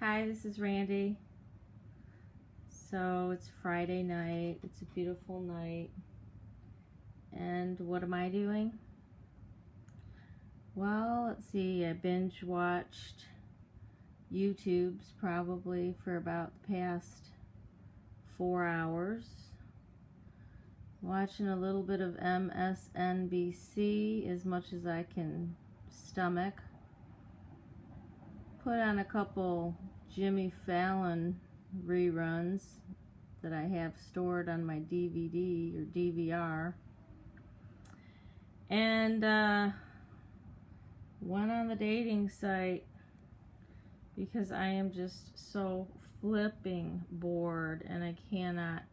Hi, this is Randy. So it's Friday night. It's a beautiful night. And what am I doing? Well, let's see. I binge watched YouTube's probably for about the past 4 hours. Watching a little bit of MSNBC as much as I can stomach. Put on a couple Jimmy Fallon reruns that I have stored on my DVD or DVR, and went on the dating site because I am just so flipping bored and I cannot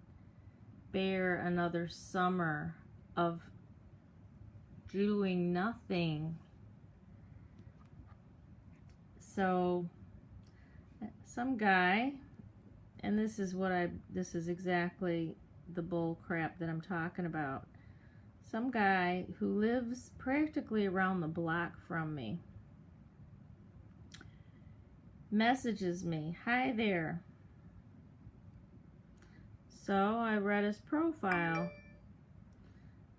bear another summer of doing nothing. So some guy, and this is exactly the bull crap that I'm talking about. Some guy who lives practically around the block from me messages me, "Hi there." So I read his profile.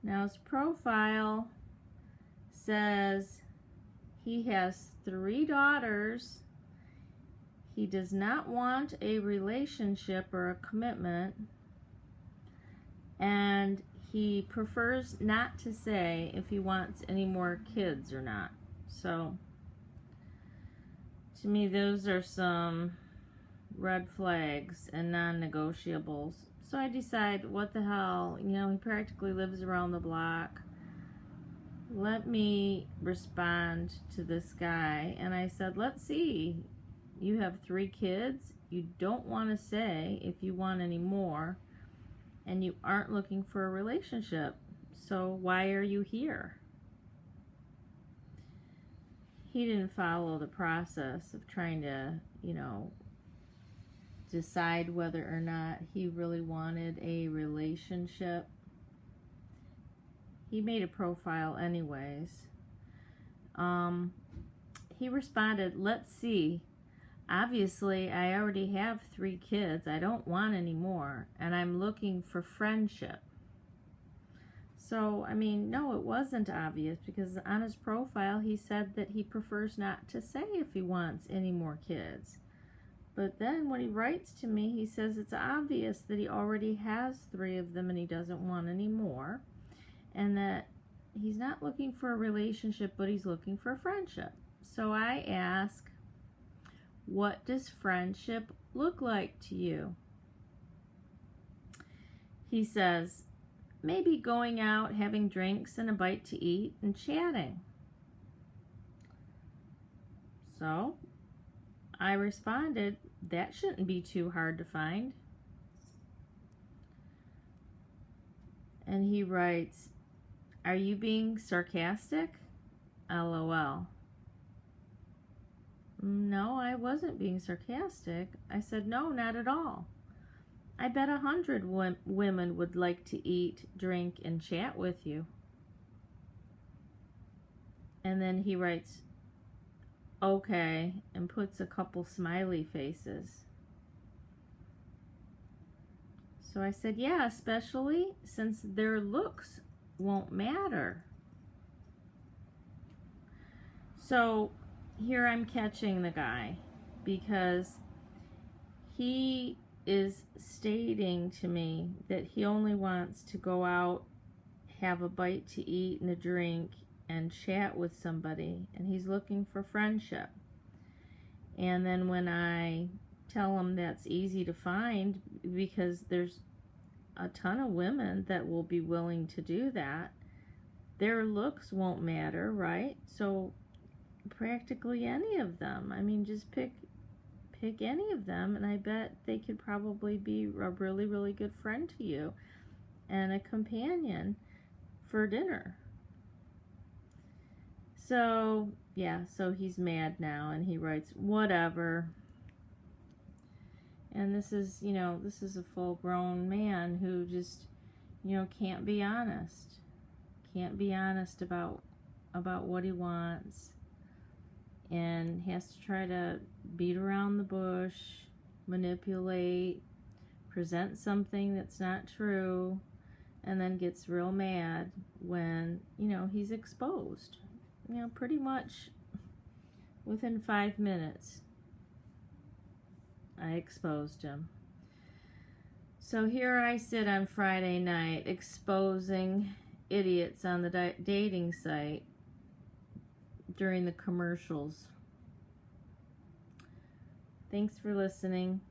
Now his profile says he has 3 daughters. He does not want a relationship or a commitment, and he prefers not to say if he wants any more kids or not. So to me, those are some red flags and non-negotiables. So I decide, what the hell, he practically lives around the block. Let me respond to this guy. And I said, let's see, you have 3 kids, you don't want to say if you want any more, and you aren't looking for a relationship, so why are you here? He didn't follow the process of trying to, decide whether or not he really wanted a relationship. He made a profile anyways. He responded, "Let's see. Obviously, I already have 3 kids. I don't want any more, and I'm looking for friendship." So, no, it wasn't obvious, because on his profile he said that he prefers not to say if he wants any more kids. But then when he writes to me, he says it's obvious that he already has 3 of them and he doesn't want any more, and that he's not looking for a relationship, but he's looking for a friendship. So I ask, what does friendship look like to you? He says, maybe going out, having drinks and a bite to eat, and chatting. So I responded, that shouldn't be too hard to find. And he writes, are you being sarcastic? LOL. No, I wasn't being sarcastic. I said, no, not at all. I bet 100 women would like to eat, drink, and chat with you. And then he writes, okay, and puts a couple smiley faces. So I said, yeah, especially since their looks won't matter. So here I'm catching the guy, because he is stating to me that he only wants to go out, have a bite to eat and a drink, and chat with somebody, and he's looking for friendship. And then when I tell him that's easy to find, because there's a ton of women that will be willing to do that, their looks won't matter, right? So practically any of them, just pick any of them, and I bet they could probably be a really, really good friend to you and a companion for dinner. So yeah, so he's mad now, and he writes, whatever. And this is a full-grown man who just, can't be honest about what he wants. and has to try to beat around the bush, manipulate, present something that's not true, and then gets real mad when, he's exposed. Pretty much within 5 minutes, I exposed him. So here I sit on Friday night exposing idiots on the dating site during the commercials. Thanks for listening.